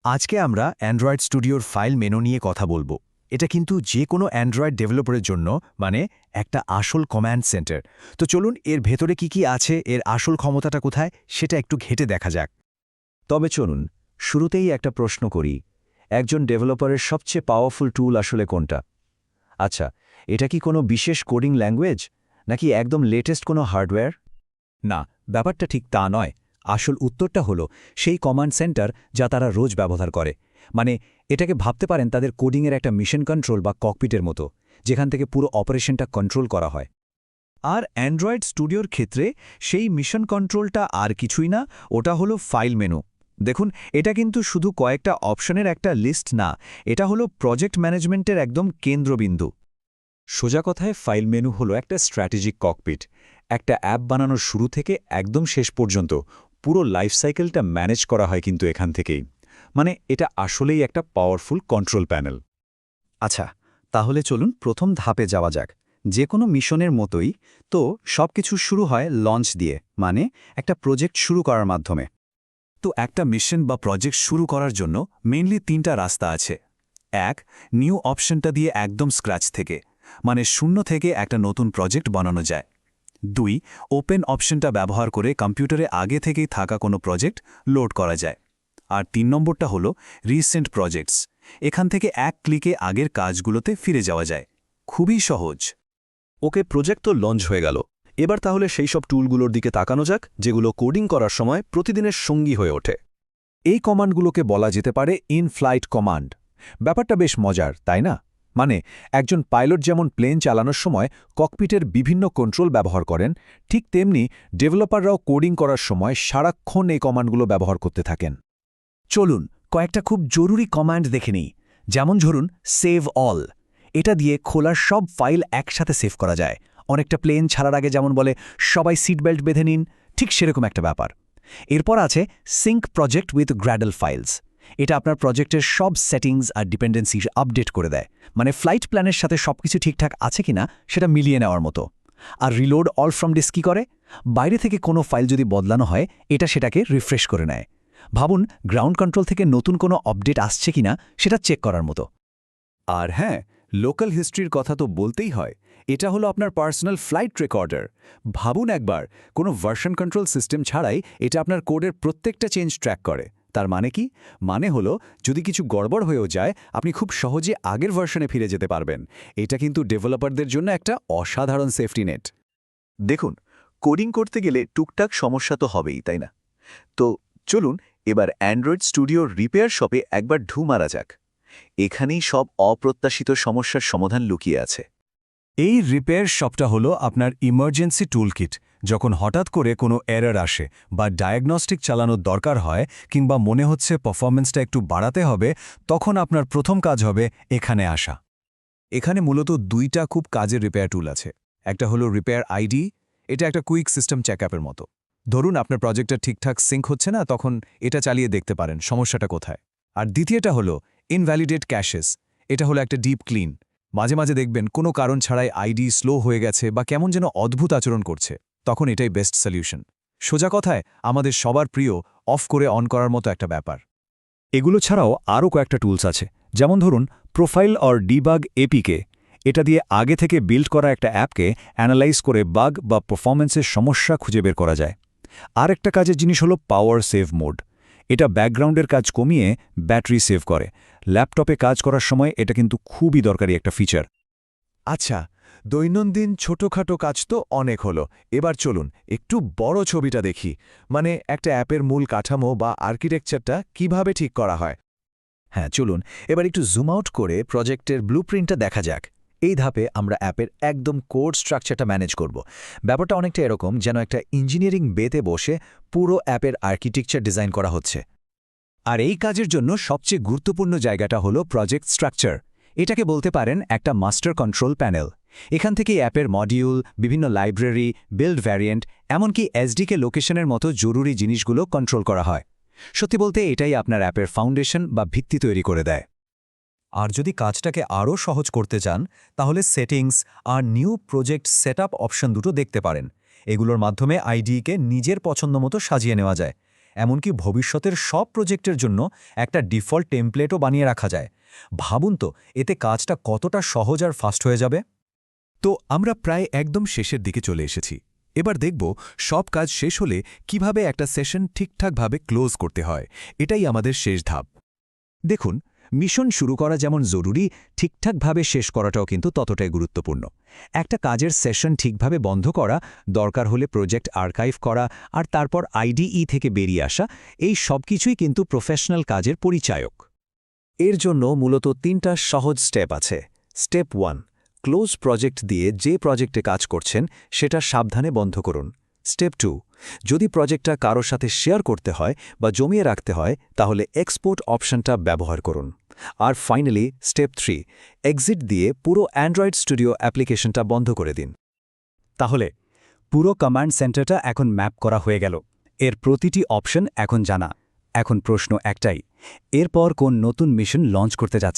আজকে আমরা অ্যান্ড্রয়েড স্টুডিওর ফাইল মেনু নিয়ে কথা বলবো। এটা কিন্তু যে কোনো অ্যান্ড্রয়েড ডেভেলপারের জন্য মানে একটা আসল কমান্ড সেন্টার। তো চলুন এর ভেতরে কি আছে, এর আসল ক্ষমতাটা কোথায় সেটা একটু ঘেঁটে দেখা যাক। তবে চলুন শুরুতেই একটা প্রশ্ন করি, একজন ডেভেলপারের সবচেয়ে পাওয়ারফুল টুল আসলে কোনটা? আচ্ছা, এটা কি কোনো বিশেষ কোডিং ল্যাঙ্গুয়েজ, নাকি একদম লেটেস্ট কোনো হার্ডওয়্যার? না, ব্যাপারটা ঠিক তা নয়। আসল উত্তরটা হলো সেই কমান্ড সেন্টার যা তারা রোজ ব্যবহার করে। মানে এটাকে ভাবতে পারেন তাদের কোডিংয়ের একটা মিশন কন্ট্রোল বা ককপিটের মতো, যেখান থেকে পুরো অপারেশনটা কন্ট্রোল করা হয়। আর অ্যান্ড্রয়েড স্টুডিওর ক্ষেত্রে সেই মিশন কন্ট্রোলটা আর কিছুই না, ওটা হলো ফাইল মেনু। দেখুন, এটা কিন্তু শুধু কয়েকটা অপশনের একটা লিস্ট না, এটা হলো প্রজেক্ট ম্যানেজমেন্টের একদম কেন্দ্রবিন্দু। সোজা কথায় ফাইল মেনু হলো একটা স্ট্র্যাটেজিক ককপিট। একটা অ্যাপ বানানোর শুরু থেকে একদম শেষ পর্যন্ত পুরো লাইফ সাইকেলটা ম্যানেজ করা হয় কিন্তু এখান থেকেই। মানে এটা আসলেই একটা পাওয়ারফুল কন্ট্রোল প্যানেল। আচ্ছা, তাহলে চলুন প্রথম ধাপে যাওয়া যাক। যে কোনো মিশনের মতোই তো সবকিছু শুরু হয় লঞ্চ দিয়ে, মানে একটা প্রজেক্ট শুরু করার মাধ্যমে। তো একটা মিশন বা প্রজেক্ট শুরু করার জন্য মেইনলি ৩টা রাস্তা আছে। এক, নিউ অপশনটা দিয়ে একদম স্ক্র্যাচ থেকে, মানে শূন্য থেকে একটা নতুন প্রজেক্ট বানানো যায়। ২, ওপেন অপশনটা ব্যবহার করে কম্পিউটারে আগে থেকেই থাকা কোনো প্রজেক্ট লোড করা যায়। আর ৩ নম্বরটা হলো রিসেন্ট প্রজেক্টস। এখান থেকে এক ক্লিকে আগের কাজগুলোতে ফিরে যাওয়া যায়। খুবই সহজ। ওকে, প্রজেক্ট তো লঞ্চ হয়ে গেল। এবার তাহলে সেই সব টুলগুলোর দিকে তাকানো যাক যেগুলো কোডিং করার সময় প্রতিদিনের সঙ্গী হয়ে ওঠে। এই কমান্ডগুলোকে বলা যেতে পারে ইন ফ্লাইট কমান্ড। ব্যাপারটা বেশ মজার, তাই না? মানে একজন পাইলট যেমন প্লেন চালানোর সময় ককপিটের বিভিন্ন কন্ট্রোল ব্যবহার করেন, ঠিক তেমনি ডেভেলপাররাও কোডিং করার সময় সারাক্ষণ এই কমান্ডগুলো ব্যবহার করতে থাকেন। চলুন কয়েকটা খুব জরুরি কমান্ড দেখে নিই। যেমন ধরুন সেভ অল। এটা দিয়ে খোলার সব ফাইল একসাথে সেভ করা যায়। অনেকটা প্লেন ছাড়ার আগে যেমন বলে সবাই সিট বেল্ট বেঁধে নিন, ঠিক সেরকম একটা ব্যাপার। এরপর আছে সিঙ্ক প্রজেক্ট উইথ গ্র্যাডল ফাইলস। এটা আপনার প্রজেক্টের সব সেটিংস আর ডিপেন্ডেন্সি আপডেট করে দেয়, মানে ফ্লাইট প্ল্যানের সাথে সবকিছু ঠিকঠাক আছে কিনা সেটা মিলিয়ে নেওয়ার মতো। আর রিলোড অল ফ্রম ডিস্ক কি করে? বাইরে থেকে কোনো ফাইল যদি বদলানো হয় এটা সেটাকে রিফ্রেশ করে নেয়। ভাবুন গ্রাউন্ড কন্ট্রোল থেকে নতুন কোনো আপডেট আসছে কিনা সেটা চেক করার মতো। আর হ্যাঁ, লোকাল হিস্ট্রির কথা তো বলতেই হয়। এটা হলো আপনার পার্সোনাল ফ্লাইট রেকর্ডার। ভাবুন একবার, কোনো ভার্সন কন্ট্রোল সিস্টেম ছাড়াই এটা আপনার কোডের প্রত্যেকটা চেঞ্জ ট্র্যাক করে। তার মানে কি? মানে হলো যদি কিছু গড়বড় হয়েও যায়, আপনি খুব সহজে আগের ভার্সনে ফিরে যেতে পারবেন। এটা কিন্তু ডেভেলপারদের জন্য একটা অসাধারণ সেফটি নেট। দেখুন, কোডিং করতে গেলে টুকটাক সমস্যা তো হবেই, তাই না? তো চলুন এবার অ্যান্ড্রয়েড স্টুডিওর রিপেয়ার শপে একবার ঢু মারা যাক। এখানেই সব অপ্রত্যাশিত সমস্যার সমাধান লুকিয়ে আছে। এই রিপেয়ার শপটা হলো আপনার ইমার্জেন্সি টুলকিট। যখন হঠাৎ করে কোনো এরর আসে বা ডায়াগনস্টিক চালানোর দরকার হয়, কিংবা মনে হচ্ছে পারফরম্যান্সটা একটু বাড়াতে হবে, তখন আপনার প্রথম কাজ হবে এখানে আসা। এখানে মূলত 2টা খুব কাজের রিপেয়ার টুল আছে। একটা হলো রিপেয়ার আইডি। এটা একটা কুইক সিস্টেম চেকআপের মতো। ধরুন আপনার প্রজেক্টটা ঠিকঠাক সিঙ্ক হচ্ছে না, তখন এটা চালিয়ে দেখতে পারেন সমস্যাটা কোথায়। আর দ্বিতীয়টা হলো ইনভ্যালিডেট ক্যাশেস। এটা হলো একটা ডিপ ক্লিন। মাঝে মাঝে দেখবেন কোনো কারণ ছাড়াই আইডি স্লো হয়ে গেছে বা কেমন যেন অদ্ভুত আচরণ করছে, তখন এটাই বেস্ট সলিউশন। সোজা কথায় আমাদের সবার প্রিয় অফ করে অন করার মতো একটা ব্যাপার। এগুলো ছাড়াও আরও কয়েকটা টুলস আছে, যেমন ধরুন প্রোফাইল অর ডিবাগ এপিকে। এটা দিয়ে আগে থেকে বিল্ড করা একটা অ্যাপকে অ্যানালাইজ করে বাগ বা পারফরম্যান্সের সমস্যা খুঁজে বের করা যায়। আর একটা কাজের জিনিস হলো পাওয়ার সেভ মোড। এটা ব্যাকগ্রাউন্ডের কাজ কমিয়ে ব্যাটারি সেভ করে। ল্যাপটপে কাজ করার সময় এটা কিন্তু খুবই দরকারি একটা ফিচার। আচ্ছা, দৈনন্দিন ছোটখাটো কাজ তো অনেক হলো। এবার চলুন একটু বড় ছবিটা দেখি, মানে একটা অ্যাপের মূল কাঠামো বা আর্কিটেকচারটা কিভাবে ঠিক করা হয়। হ্যাঁ, চলুন এবার একটু জুম আউট করে প্রজেক্টের ব্লুপ্রিন্টটা দেখা যাক। এই ধাপে আমরা অ্যাপের একদম কোড স্ট্রাকচারটা ম্যানেজ করব। ব্যাপারটা অনেকটা এরকম যেন একটা ইঞ্জিনিয়ারিং বেতে বসে পুরো অ্যাপের আর্কিটেকচার ডিজাইন করা হচ্ছে। আর এই কাজের জন্য সবচেয়ে গুরুত্বপূর্ণ জায়গাটা হলো প্রজেক্ট স্ট্রাকচার। এটাকে বলতে পারেন একটা মাস্টার কন্ট্রোল প্যানেল। এখান থেকে অ্যাপের মডিউল, বিভিন্ন লাইব্রেরি, বিল্ড ভ্যারিয়েন্ট, এমনকি এসডিকে লোকেশনের মতো জরুরি জিনিসগুলো কন্ট্রোল করা হয়। সত্যি বলতে এটাই আপনার অ্যাপের ফাউন্ডেশন বা ভিত্তি তৈরি করে দেয়। আর যদি কাজটাকে আরও সহজ করতে চান, তাহলে সেটিংস আর নিউ প্রজেক্ট সেটআপ অপশন দুটো দেখতে পারেন। এগুলোর মাধ্যমে আইডিকে নিজের পছন্দ মতো সাজিয়ে নেওয়া যায়। এমনকি ভবিষ্যতের সব প্রজেক্টের জন্য একটা ডিফল্ট টেমপ্লেটও বানিয়ে রাখা যায়। ভাবুন তো, এতে কাজটা কতটা সহজ আর ফাস্ট হয়ে যাবে। তো আমরা প্রায় একদম শেষের দিকে চলে এসেছি। এবার দেখব সব কাজ শেষ হলে কিভাবে একটা সেশন ঠিকঠাকভাবে ক্লোজ করতে হয়। এটাই আমাদের শেষ ধাপ। দেখুন, মিশন শুরু করা যেমন জরুরি, ঠিকঠাকভাবে শেষ করাটাও কিন্তু ততটাই গুরুত্বপূর্ণ। একটা কাজের সেশন ঠিকভাবে বন্ধ করা, দরকার হলে প্রজেক্ট আর্কাইভ করা আর তারপর আইডিই থেকে বেরিয়ে আসা, এই সব কিছুই কিন্তু প্রফেশনাল কাজের পরিচায়ক। এর জন্য মূলত 3টা সহজ স্টেপ আছে। স্টেপ 1, ক্লোজ প্রজেক্ট দিয়ে যে প্রজেক্টে কাজ করছেন সেটা সাবধানে বন্ধ করুন। স্টেপ 2, যদি প্রজেক্টটা কারোর সাথে শেয়ার করতে হয় বা জমিয়ে রাখতে হয় তাহলে এক্সপোর্ট অপশনটা ব্যবহার করুন। আর ফাইনালি স্টেপ 3, এক্সিট দিয়ে পুরো অ্যান্ড্রয়েড স্টুডিও অ্যাপ্লিকেশনটা বন্ধ করে দিন। তাহলে পুরো কমান্ড সেন্টারটা এখন ম্যাপ করা হয়ে গেল। এর প্রতিটি অপশন এখন জানা। এখন প্রশ্ন একটাই, এরপর কোন নতুন মিশন লঞ্চ করতে যাচ্ছে?